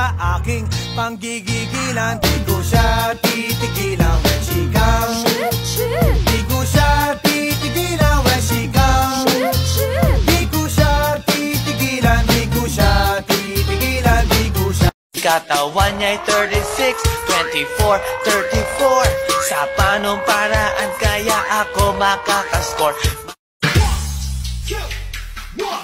sa aking panggigigilan. Di ko siya titigilan when she comes. Di ko siya titigilan when she comes. Di ko siya titigilan, di ko siya titigilan, di ko siya. Katawan niya'y 36, 24, 34. Sa panong paraan kaya ako makakaskor? 1, 2, 1.